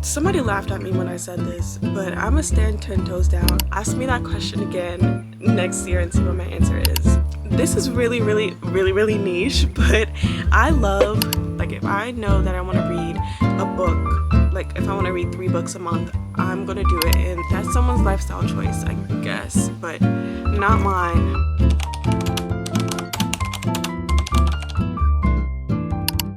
Somebody laughed at me when I said this, but I'm gonna stand 10 toes down. Ask me that question again next year and see what my answer is. This is really niche, but I love, like, if I know that I want to read a book, like if I want to read 3 books a month, I'm gonna do it, and that's someone's lifestyle choice, I guess, but not mine.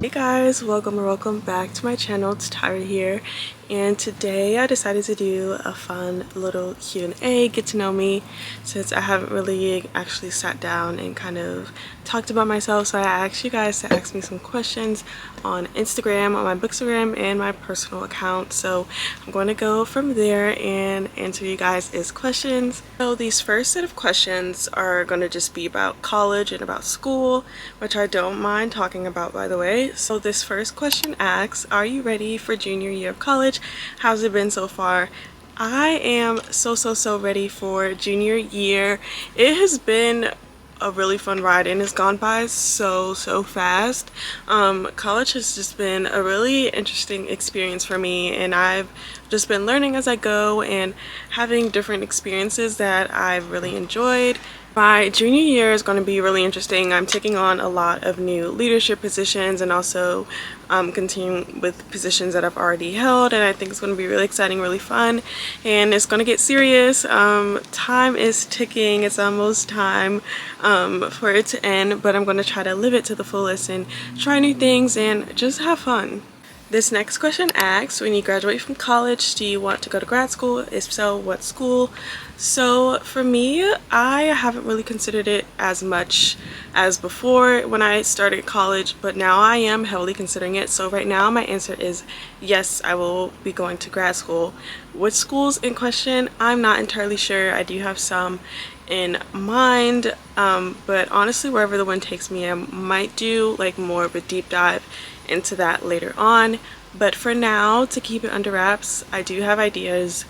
Hey guys, welcome back to my channel. It's Tyra here, and today I decided to do a fun little Q&A, get to know me, since I haven't really actually sat down and kind of talked about myself. So I asked you guys to ask me some questions on Instagram, on my Bookstagram, and my personal account. So I'm going to go from there and answer you guys' questions. So these first set of questions are going to just be about college and about school, which I don't mind talking about, by the way. So this first question asks, are you ready for junior year of college? How's it been so far? I am so ready for junior year. It has been a really fun ride and it's gone by so fast. College has just been a really interesting experience for me, and I've just been learning as I go and having different experiences that I've really enjoyed. My junior year is going to be really interesting. I'm taking on a lot of new leadership positions and also continuing with positions that I've already held, and I think it's going to be really exciting, really fun, and it's going to get serious. Time is ticking. It's almost time for it to end, but I'm going to try to live it to the fullest and try new things and just have fun. This next question asks, when you graduate from college, do you want to go to grad school? If so, what school? So for me, I haven't really considered it as much as before when I started college, but now I am heavily considering it. So right now my answer is yes, I will be going to grad school. Which schools in question, I'm not entirely sure. I do have some in mind, but honestly, wherever the wind takes me, I might do like more of a deep dive into that later on. But for now, to keep it under wraps, I do have ideas,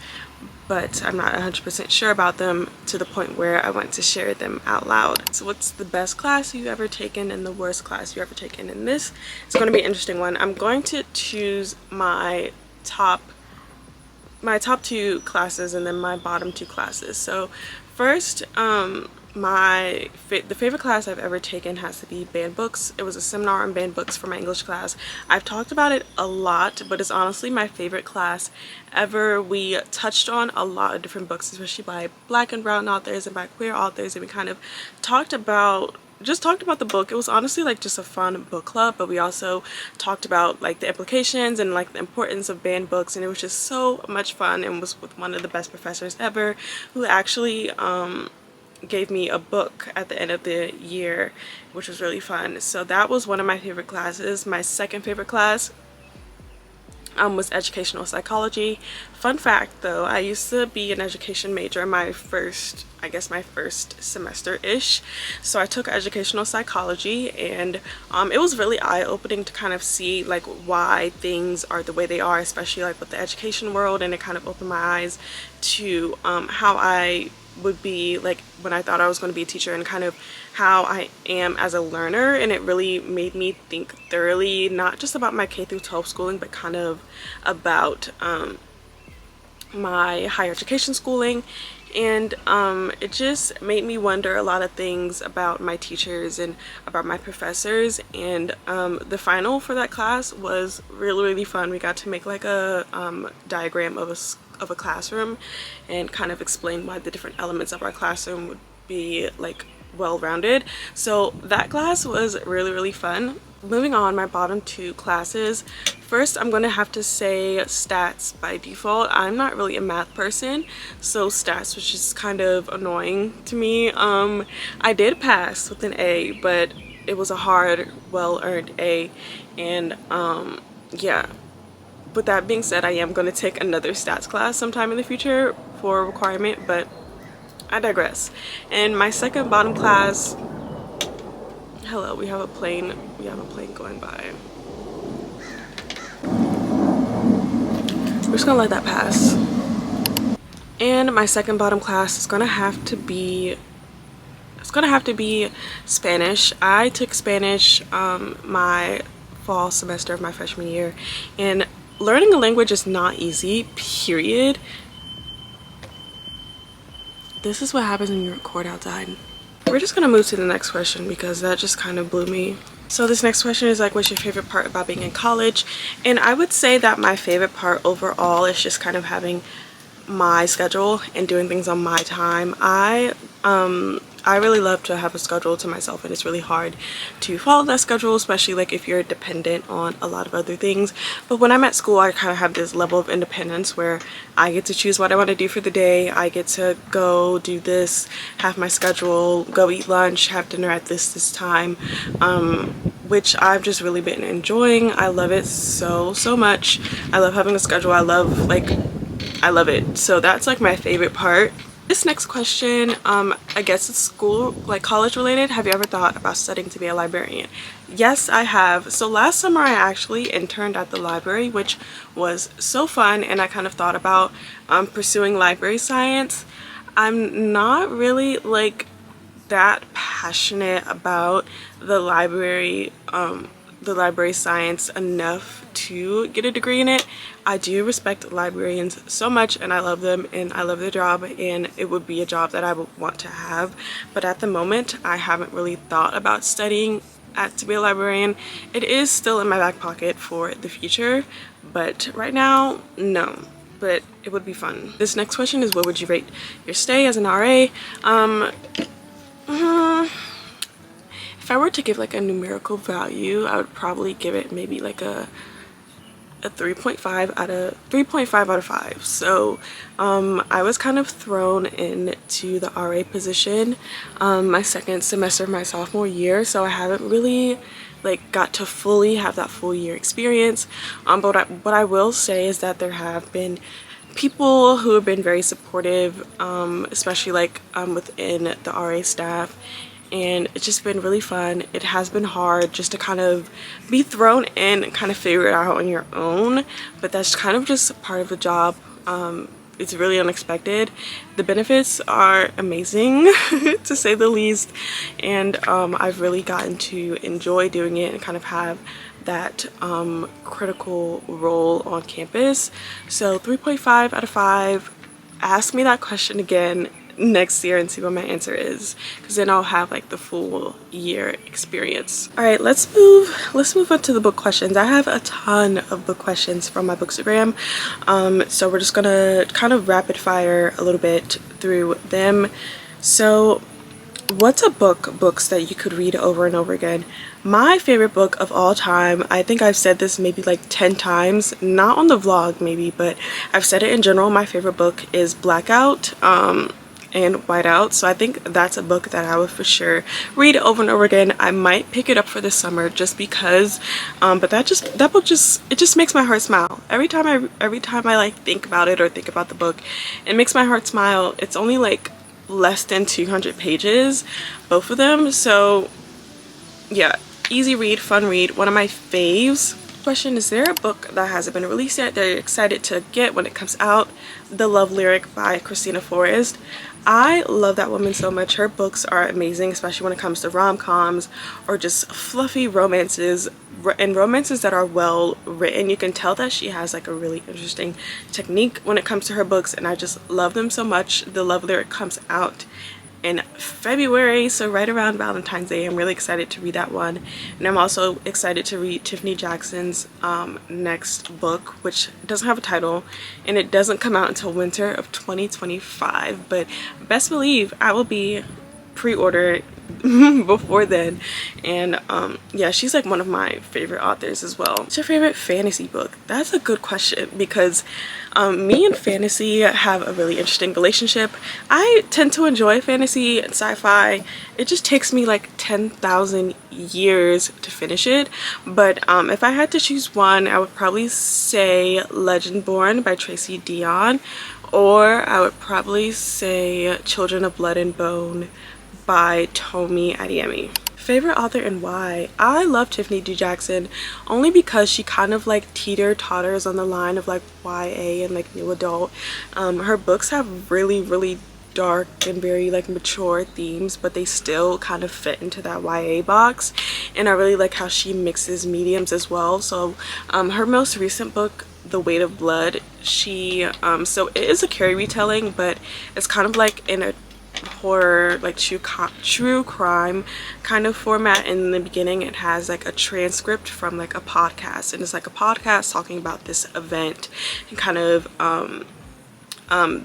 but I'm not 100% sure about them to the point where I want to share them out loud. So what's the best class you've ever taken and the worst class you've ever taken? And this is going to be an interesting one. I'm going to choose my top 2 classes and then my bottom 2 classes. So first, the favorite class I've ever taken has to be banned books. It was a seminar on banned books for my English class. I've talked about it a lot, but it's honestly my favorite class ever. We touched on a lot of different books, especially by Black and brown authors and by queer authors, and we kind of talked about the book. It was honestly like just a fun book club, but we also talked about like the implications and like the importance of banned books, and it was just so much fun, and was with one of the best professors ever, who actually gave me a book at the end of the year, which was really fun. So that was one of my favorite classes. My second favorite class was educational psychology. Fun fact though, I used to be an education major my first semester-ish. So I took educational psychology, and it was really eye-opening to kind of see like why things are the way they are, especially like with the education world, and it kind of opened my eyes to how I would be like when I thought I was going to be a teacher, and kind of how I am as a learner. And it really made me think thoroughly, not just about my K through 12 schooling, but kind of about my higher education schooling. And it just made me wonder a lot of things about my teachers and about my professors. And the final for that class was really fun. We got to make like a diagram of a classroom and kind of explain why the different elements of our classroom would be like well-rounded. So that class was really fun. Moving on, my bottom 2 classes. First, I'm gonna have to say stats by default. I'm not really a math person, so stats was just kind of annoying to me. I did pass with an A, but it was a hard, well-earned A, and yeah. With that being said, I am going to take another stats class sometime in the future for a requirement, but I digress. And my second bottom class, hello, we have a plane going by. We're just gonna let that pass. And my second bottom class is gonna have to be Spanish. I took Spanish my fall semester of my freshman year, and learning a language is not easy, period. This is what happens when you record outside. We're just gonna move to the next question because that just kind of blew me. So this next question is like, what's your favorite part about being in college? And I would say that my favorite part overall is just kind of having my schedule and doing things on my time. I really love to have a schedule to myself, and it's really hard to follow that schedule, especially like if you're dependent on a lot of other things. But when I'm at school, I kind of have this level of independence where I get to choose what I want to do for the day. I get to go do this, have my schedule, go eat lunch, have dinner at this time, which I've just really been enjoying. I love it so much. I love having a schedule. I love it. So that's like my favorite part. This next question, I guess it's school, like college related. Have you ever thought about studying to be a librarian? Yes, I have. So last summer I actually interned at the library, which was so fun, and I kind of thought about pursuing library science. I'm not really like that passionate about the library science enough to get a degree in it. I do respect librarians so much, and I love them, and I love their job, and it would be a job that I would want to have. But at the moment, I haven't really thought about studying to be a librarian. It is still in my back pocket for the future, but right now, no. But it would be fun. This next question is, what would you rate your stay as an RA? If I were to give like a numerical value, I would probably give it maybe like a 3.5 out of 5. So I was kind of thrown into the RA position my second semester of my sophomore year, so I haven't really like got to fully have that full year experience. But what I will say is that there have been people who have been very supportive, especially like within the RA staff, and it's just been really fun. It has been hard just to kind of be thrown in and kind of figure it out on your own, but that's kind of just part of the job. It's really unexpected. The benefits are amazing to say the least, and I've really gotten to enjoy doing it and kind of have that critical role on campus. So 3.5 out of 5. Ask me that question again next year and see what my answer is, because then I'll have like the full year experience. All right, let's move on to the book questions. I have a ton of book questions from my Bookstagram, so we're just gonna kind of rapid fire a little bit through them. So what's a books that you could read over and over again? My favorite book of all time, I think I've said this maybe like 10 times, not on the vlog maybe, but I've said it in general. My favorite book is Blackout and Whiteout. So I think that's a book that I would for sure read over and over again. I might pick it up for the summer just because, but that book just makes my heart smile. Every time I like think about it or think about the book, it makes my heart smile. It's only like less than 200 pages, both of them. So yeah, easy read, fun read, one of my faves. Question, is there a book that hasn't been released yet that you're excited to get when it comes out? The Love Lyric by Christina Forrest. I love that woman so much. Her books are amazing, especially when it comes to rom-coms or just fluffy romances, and romances that are well written. You can tell that she has like a really interesting technique when it comes to her books, and I just love them so much. The Love Lyric comes out in February, so right around Valentine's Day. I'm really excited to read that one, and I'm also excited to read Tiffany Jackson's next book, which doesn't have a title, and it doesn't come out until winter of 2025, but best believe I will be pre-ordered before then. And yeah, she's like one of my favorite authors as well. What's your favorite fantasy book? That's a good question, because me and fantasy have a really interesting relationship. I tend to enjoy fantasy and sci-fi. It just takes me like 10,000 years to finish it, but if I had to choose one, I would probably say Legendborn by Tracy Deonn, or I would probably say Children of Blood and Bone by Tomi Adeyemi. Favorite author and why? I love Tiffany D. Jackson only because she kind of like teeter-totters on the line of like YA and like new adult. Her books have really dark and very like mature themes, but they still kind of fit into that YA box, and I really like how she mixes mediums as well. So her most recent book The Weight of Blood. She so it is a Carrie retelling, but it's kind of like in a horror, like true crime kind of format. In the beginning it has like a transcript from like a podcast, and it's like a podcast talking about this event and kind of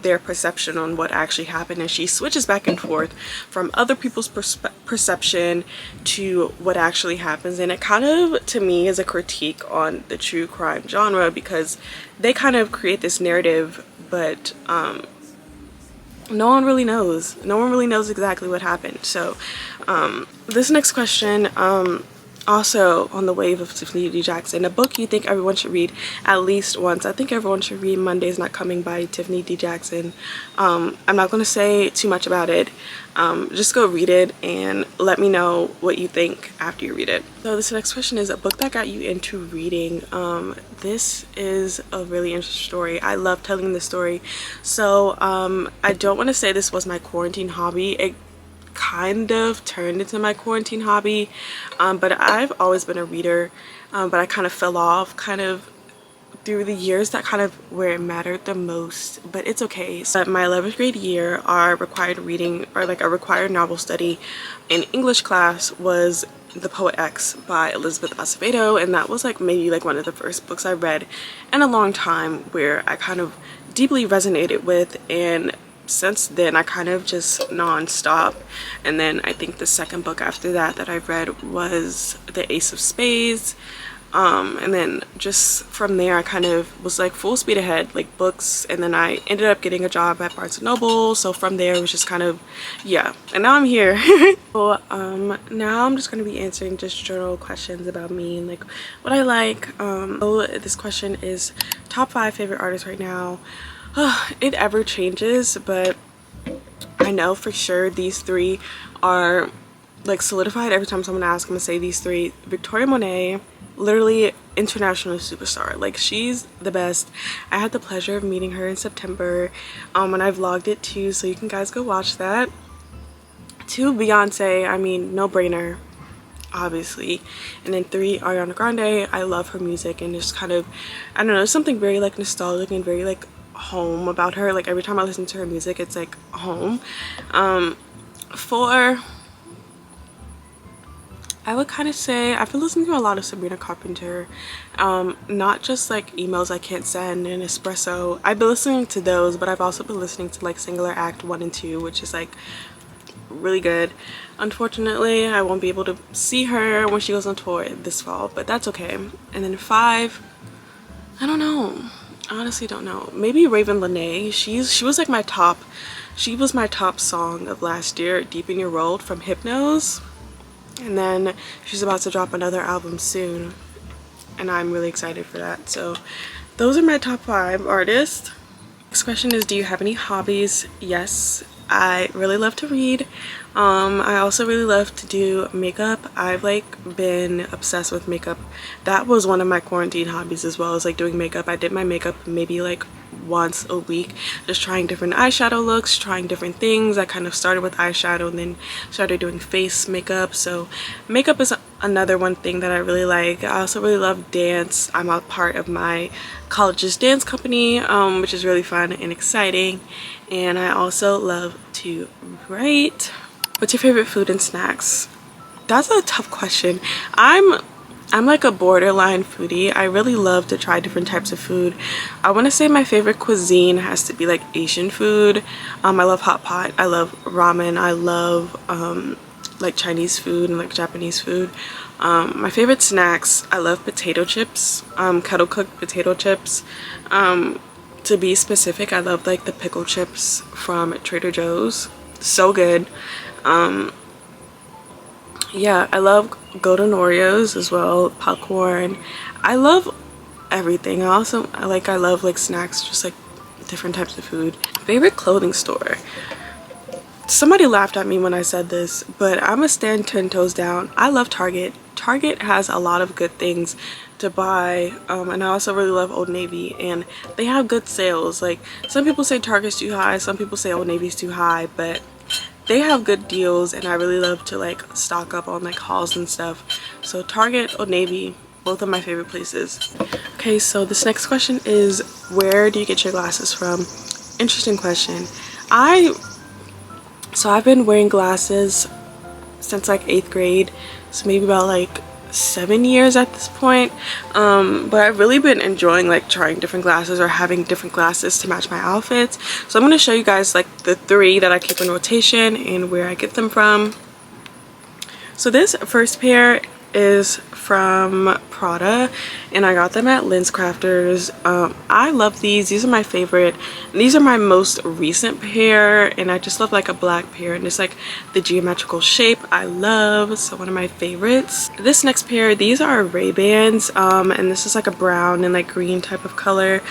their perception on what actually happened, and she switches back and forth from other people's perception to what actually happens. And it kind of, to me, is a critique on the true crime genre, because they kind of create this narrative, but no one really knows exactly what happened. So this next question, also on the wave of Tiffany D. Jackson, a book you think everyone should read at least once. I think everyone should read Monday's Not Coming by Tiffany D. Jackson. I'm not going to say too much about it. Just go read it and let me know what you think after you read it. So this next question is a book that got you into reading. This is a really interesting story. I love telling this story. So I don't want to say this was my quarantine hobby. It kind of turned into my quarantine hobby, but I've always been a reader, but I kind of fell off kind of through the years. That kind of where it mattered the most, but it's okay. So my 11th grade year, our required reading, or like a required novel study in English class, was The Poet X by Elizabeth Acevedo, and that was like maybe like one of the first books I read in a long time where I kind of deeply resonated with, and since then I kind of just non-stop. And then I think the second book after that I've read was The Ace of Spades, and then just from there I kind of was like full speed ahead, like books, and then I ended up getting a job at Barnes & Noble. So from there it was just kind of, yeah, and now I'm here. So now I'm just going to be answering just general questions about me and like what I like. So this question is top 5 favorite artists right now. It ever changes, but I know for sure these 3 are like solidified. Every time someone asks, I'm gonna say these 3. Victoria Monet, literally international superstar. Like, she's the best. I had the pleasure of meeting her in September, and I vlogged it too, so you can guys go watch that. 2, Beyonce, I mean, no brainer, obviously. And then 3, Ariana Grande. I love her music, and just kind of, I don't know, there's something very like nostalgic and very like home about her. Like every time I listen to her music, it's like home. 4, I would kind of say I've been listening to a lot of Sabrina Carpenter, not just like Emails I Can't Send and Espresso. I've been listening to those, but I've also been listening to like Singular Act 1 and 2, which is like really good. Unfortunately, I won't be able to see her when she goes on tour this fall, but that's okay. And then 5, I don't know, honestly don't know, maybe Raven Lenae. She was like my top, she was my top song of last year, Deep in Your World from Hypnose. And then she's about to drop another album soon, and I'm really excited for that. So those are my top 5 artists. Next question is, do you have any hobbies? Yes, I really love to read. I also really love to do makeup. I've like been obsessed with makeup. That was one of my quarantine hobbies as well, as like doing makeup. I did my makeup maybe like once a week, just trying different eyeshadow looks, trying different things. I kind of started with eyeshadow and then started doing face makeup. So makeup is another one thing that I really like. I also really love dance. I'm a part of my college's dance company, which is really fun and exciting. And I also love to write. What's your favorite food and snacks? That's a tough question. I'm like a borderline foodie. I really love to try different types of food. I want to say my favorite cuisine has to be like Asian food. I love hot pot. I love ramen. I love like Chinese food and like Japanese food. My favorite snacks, I love potato chips, kettle cooked potato chips. To be specific, I love like the pickle chips from Trader Joe's. So good. Yeah, I love golden Oreos as well, popcorn. I love everything. I love like snacks, just like different types of food. Favorite clothing store. Somebody laughed at me when I said this, but I'm gonna stand 10 toes down. I love Target. Target has a lot of good things to buy, and I also really love Old Navy, and they have good sales. Like, some people say Target's too high, some people say Old Navy's too high, but they have good deals, and I really love to like stock up on like hauls and stuff. So Target, Old Navy, both of my favorite places. Okay, so this next question is, where do you get your glasses from? Interesting question. I've been wearing glasses since like 8th grade, so maybe about like 7 years at this point. But I've really been enjoying like trying different glasses or having different glasses to match my outfits. So I'm going to show you guys like the 3 that I keep in rotation and where I get them from. So this first pair is from Prada, and I got them at LensCrafters. I love these. These are my favorite. These are my most recent pair, and I just love like a black pair, and it's like the geometrical shape I love, so one of my favorites. This next pair, these are Ray-Bans, and this is like a brown and like green type of color.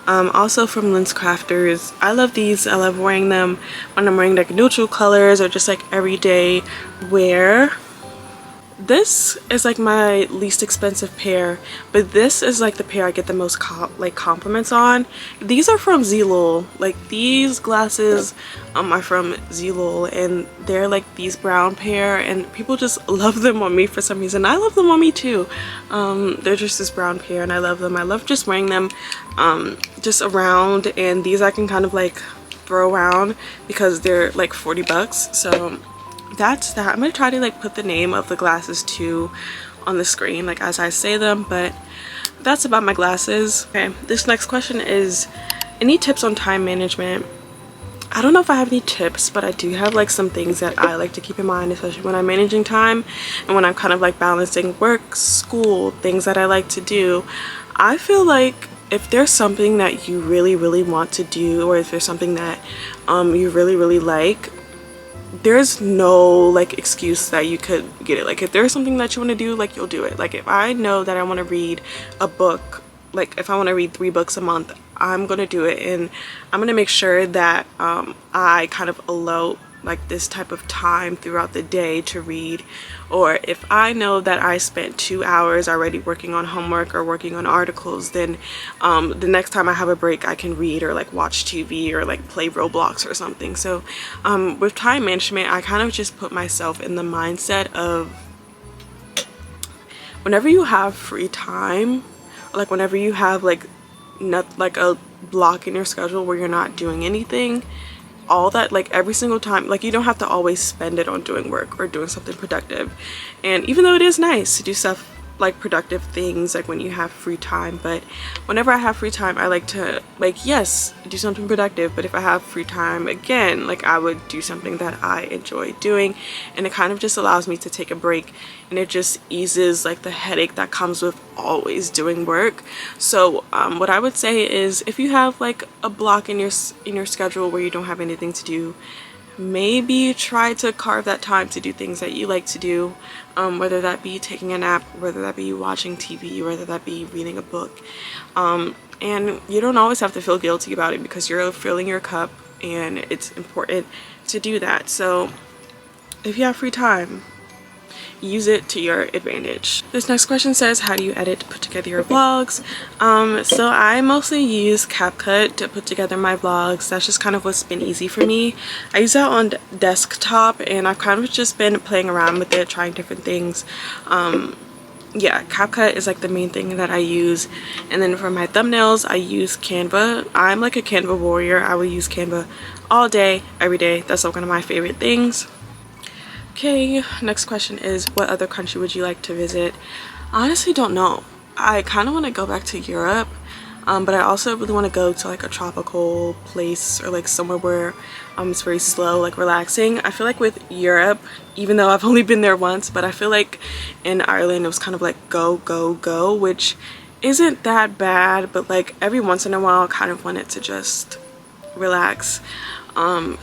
Also from LensCrafters. I love these. I love wearing them when I'm wearing like neutral colors or just like everyday wear. This is like my least expensive pair, but this is like the pair I get the most compliments on. These are from Zilul. Like these glasses are from Zilul, and they're like these brown pair, and people just love them on me for some reason. I love them on me too. They're just this brown pair, and I love them. I love just wearing them just around, and these I can kind of like throw around because they're like 40 bucks. So that's that. I'm gonna try to like put the name of the glasses too on the screen like as I say them, but that's about my glasses. Okay, this next question is, any tips on time management? I don't know if I have any tips, but I do have like some things that I like to keep in mind, especially when I'm managing time and when I'm kind of like balancing work, school, things that I like to do. I feel like if there's something that you really want to do, or if there's something that you really like, there's no like excuse that you could get it. Like if there's something that you want to do, like you'll do it. Like if I know that I want to read a book, like if I want to read 3 books a month, I'm gonna do it, and I'm gonna make sure that I kind of allot like this type of time throughout the day to read. Or if I know that I spent 2 hours already working on homework or working on articles, then the next time I have a break I can read or like watch TV or like play Roblox or something. So with time management, I kind of just put myself in the mindset of whenever you have free time, or like whenever you have like not like a block in your schedule where you're not doing anything, all that, like every single time, like you don't have to always spend it on doing work or doing something productive. And even though it is nice to do stuff like productive things like when you have free time, but whenever I have free time I like to like, yes, do something productive, but if I have free time again, like I would do something that I enjoy doing, and it kind of just allows me to take a break, and it just eases like the headache that comes with always doing work. So what I would say is, if you have like a block in your schedule where you don't have anything to do, maybe try to carve that time to do things that you like to do, whether that be taking a nap, whether that be watching TV, whether that be reading a book. And you don't always have to feel guilty about it because you're filling your cup, and it's important to do that. So if you have free time, use it to your advantage. This next question says, how do you edit to put together your vlogs? So I mostly use CapCut to put together my vlogs. That's just kind of what's been easy for me. I use that on desktop, and I've kind of just been playing around with it, trying different things. Yeah, CapCut is like the main thing that I use. And then for my thumbnails, I use Canva. I'm like a Canva warrior. I will use Canva all day, every day. That's like one of my favorite things. Okay, next question is, what other country would you like to visit? I honestly don't know. I kind of want to go back to Europe, but I also really want to go to like a tropical place, or like somewhere where it's very slow, like relaxing. I feel like with Europe, even though I've only been there once, but I feel like in Ireland it was kind of like go, which isn't that bad, but like every once in a while I kind of wanted to just relax.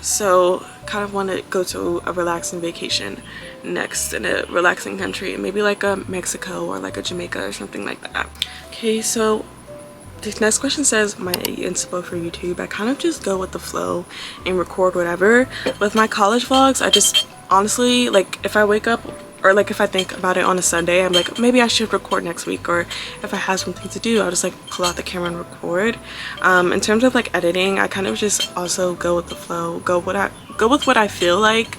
So kind of want to go to a relaxing vacation next in a relaxing country, maybe like a Mexico or like a Jamaica or something like that. Okay, so this next question says, my inspo for YouTube. I kind of just go with the flow and record whatever. With my college vlogs, I just honestly, like if I wake up, or like if I think about it on a Sunday, I'm like, maybe I should record next week, or if I have something to do, I'll just like pull out the camera and record. In terms of like editing, I kind of just also go with the flow, go with what I feel like.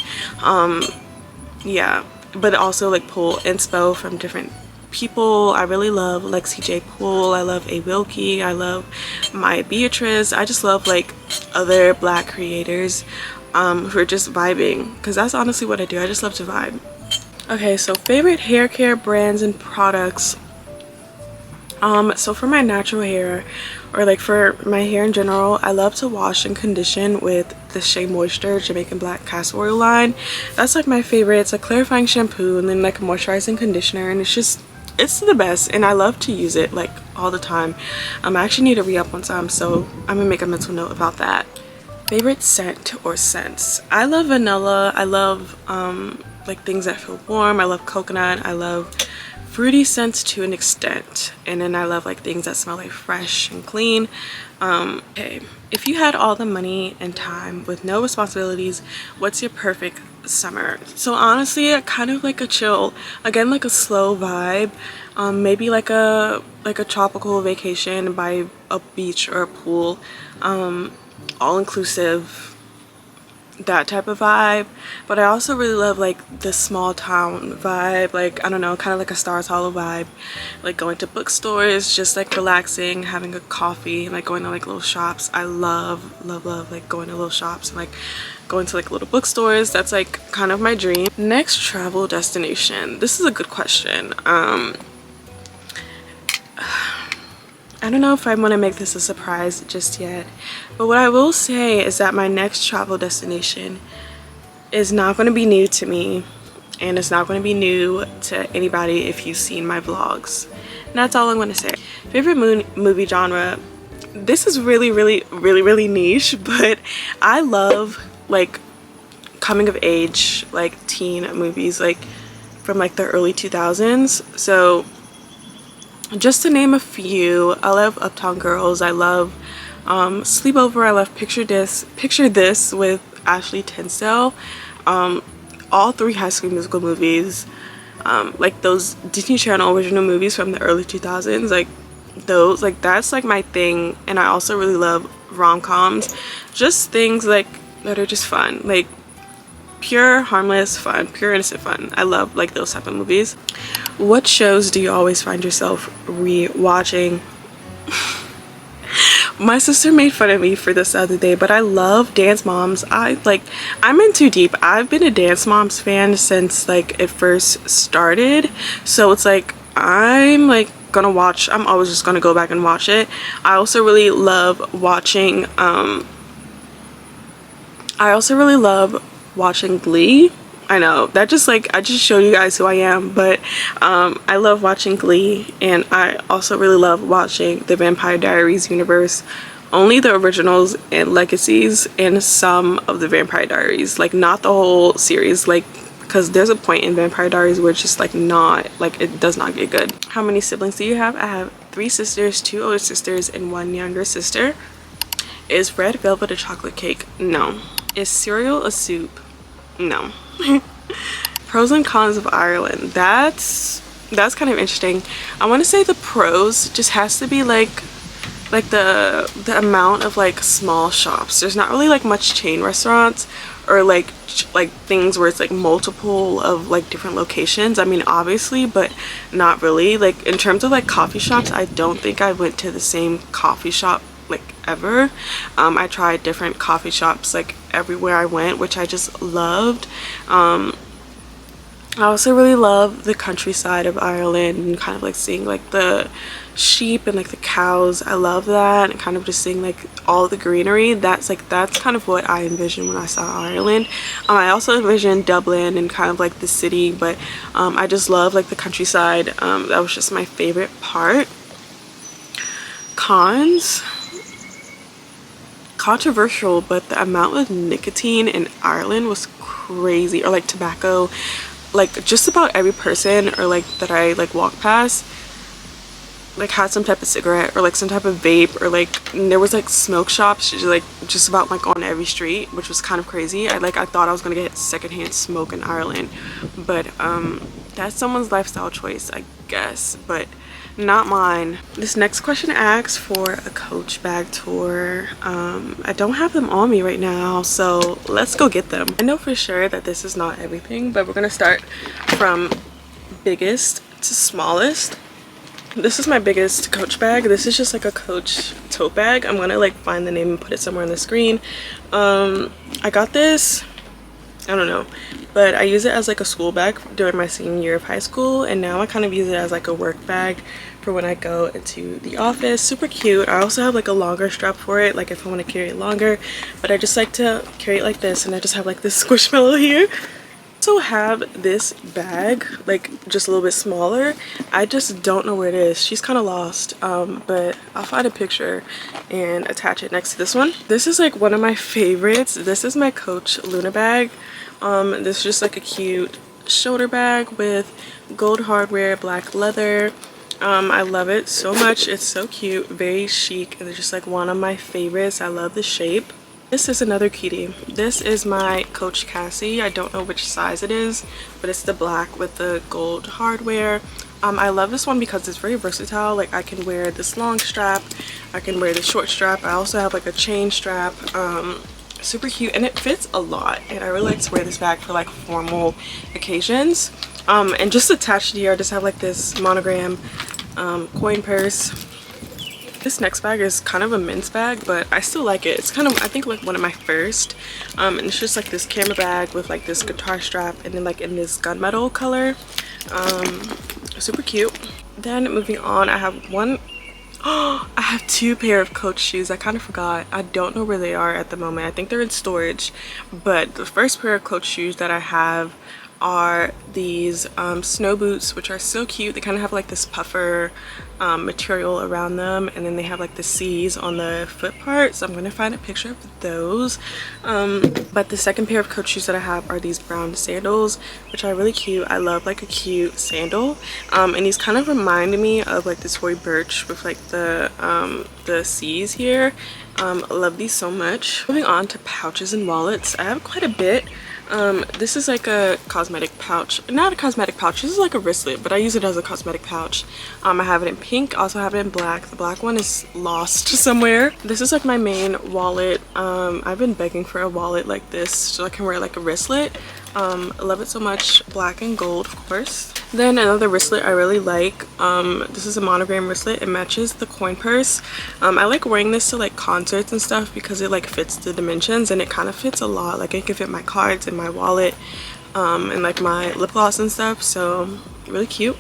Yeah, but also like pull inspo from different people. I really love Lexi J. Poole. I love A. Wilkie. I love Maya Beatrice. I just love like other black creators who are just vibing, because that's honestly what I do. I just love to vibe. Okay, so favorite hair care brands and products. So for my natural hair, or like for my hair in general, I love to wash and condition with the Shea Moisture Jamaican Black Castor Oil line. That's like my favorite. It's a clarifying shampoo and then like a moisturizing conditioner, and it's the best, and I love to use it like all the time. I actually need to re-up on some, so I'm gonna make a mental note about that. Favorite scent or scents. I love vanilla. I love like things that feel warm. I love coconut. I love fruity scents to an extent, and then I love like things that smell like fresh and clean. Okay, if you had all the money and time with no responsibilities, what's your perfect summer? So honestly, kind of like a chill, again, like a slow vibe. Maybe like a tropical vacation by a beach or a pool, all inclusive, that type of vibe. But I also really love like the small town vibe, like I don't know, kind of like a Stars Hollow vibe, like going to bookstores, just like relaxing, having a coffee, like going to like little shops. I love like going to little shops and like going to like little bookstores. That's like kind of my dream. Next travel destination. This is a good question. I don't know if I want to make this a surprise just yet, but what I will say is that my next travel destination is not going to be new to me, and it's not going to be new to anybody if you've seen my vlogs. And that's all I'm going to say. Favorite movie genre. This is really niche, but I love like coming of age, like teen movies, like from like the early 2000s. So just to name a few, I love Uptown Girls. I love Sleepover. I love Picture This with Ashley Tisdale. All three High School Musical movies, like those Disney Channel original movies from the early 2000s, like those, like that's like my thing. And I also really love rom-coms, just things like that are just fun, like pure harmless fun, pure innocent fun. I love like those type of movies. What shows do you always find yourself re-watching? My sister made fun of me for this the other day, but I love Dance Moms. I'm in too deep. I've been a Dance Moms fan since like it first started, so it's like I'm like gonna watch, I'm always just gonna go back and watch it. I also really love watching Glee. I know that just like I just showed you guys who I am, but I love watching Glee, and I also really love watching the Vampire Diaries universe, only the originals and legacies, and some of the Vampire Diaries, like not the whole series, like because there's a point in Vampire Diaries where it's just like not, like it does not get good. How many siblings do you have? I have 3 sisters, 2 older sisters, and 1 younger sister. Is red velvet a chocolate cake? No. Is cereal a soup? No. Pros and cons of Ireland. That's kind of interesting. I want to say the pros just has to be like the amount of like small shops. There's not really like much chain restaurants or like things where it's like multiple of like different locations. I mean obviously, but not really. Like in terms of like coffee shops, I don't think I went to the same coffee shop like ever. I tried different coffee shops like everywhere I went, which I just loved. I also really love the countryside of Ireland and kind of like seeing like the sheep and like the cows. I love that, and kind of just seeing like all the greenery. That's kind of what I envisioned when I saw Ireland. I also envisioned Dublin and kind of like the city, but I just love like the countryside. That was just my favorite part. Cons. Controversial, but the amount of nicotine in Ireland was crazy. Or like tobacco, like just about every person or like that I like walked past like had some type of cigarette or like some type of vape, or like there was like smoke shops just about like on every street, which was kind of crazy. I thought I was gonna get secondhand smoke in Ireland, but that's someone's lifestyle choice, I guess, but not mine. This next question asks for a Coach bag tour. I don't have them on me right now, so let's go get them. I know for sure that this is not everything, but we're gonna start from biggest It's the smallest. This is my biggest Coach bag. This is just like a Coach tote bag. I'm gonna like find the name and put it somewhere on the screen. I got this, I don't know, but I use it as like a school bag during my senior year of high school, and now I kind of use it as like a work bag for when I go into the office. Super cute. I also have like a longer strap for it, like if I want to carry it longer, but I just like to carry it like this, and I just have like this squishmallow here. Also have this bag, like just a little bit smaller. I just don't know where it is. She's kind of lost, but I'll find a picture and attach it next to this one. This is like one of my favorites. This is my Coach Luna bag. This is just like a cute shoulder bag with gold hardware, black leather. I love it so much. It's so cute, very chic, and it's just like one of my favorites. I love the shape. This is another cutie. This is my Coach Cassie. I don't know which size it is, but it's the black with the gold hardware. I love this one because it's very versatile. Like I can wear this long strap, I can wear the short strap. I also have like a chain strap. Super cute, and it fits a lot, and I really like to wear this bag for like formal occasions. And just attached here I just have like this monogram coin purse. This next bag is kind of a men's bag, but I still like it. It's kind of, I think, like one of my first. And it's just like this camera bag with like this guitar strap, and then like in this gunmetal color. Super cute. Then moving on, I have one, I have two pair of Coach shoes. I kind of forgot. I don't know where they are at the moment. I think they're in storage. But the first pair of Coach shoes that I have are these snow boots, which are so cute. They kind of have like this puffer material around them, and then they have like the C's on the foot part, so I'm gonna find a picture of those. But the second pair of Coach shoes that I have are these brown sandals, which are really cute. I love like a cute sandal, and these kind of remind me of like the Tory Burch with like the C's here. I love these so much. Moving on to pouches and wallets, I have quite a bit. This is like a cosmetic pouch, not a cosmetic pouch, this is like a wristlet, but I use it as a cosmetic pouch. I have it in pink, also have it in black. The black one is lost somewhere. This is like my main wallet. I've been begging for a wallet like this so I can wear like a wristlet. I love it so much. Black and gold, of course. Then another wristlet I really like, this is a monogram wristlet. It matches the coin purse. I like wearing this to like concerts and stuff because it like fits the dimensions, and it kind of fits a lot. Like it can fit my cards and my wallet, and like my lip gloss and stuff, so really cute.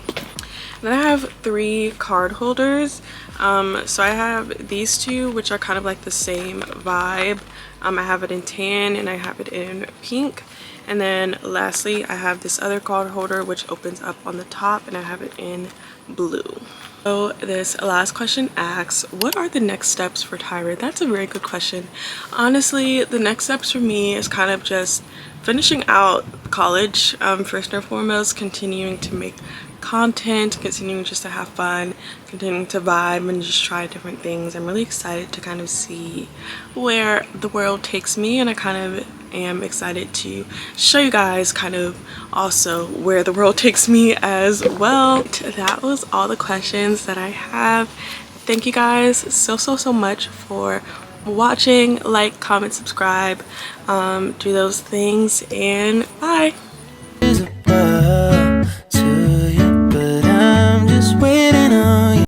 Then I have 3 card holders. So I have these two, which are kind of like the same vibe. I have it in tan and I have it in pink. And then lastly, I have this other card holder which opens up on the top, and I have it in blue. So this last question asks, what are the next steps for Tyra? That's a very good question. Honestly, the next steps for me is kind of just finishing out college, first and foremost, continuing to make content, continuing just to have fun, continuing to vibe and just try different things. I'm really excited to kind of see where the world takes me, and I kind of am excited to show you guys kind of also where the world takes me as well. That was all the questions that I have. Thank you guys so much for watching. Like, comment, subscribe, do those things, and bye.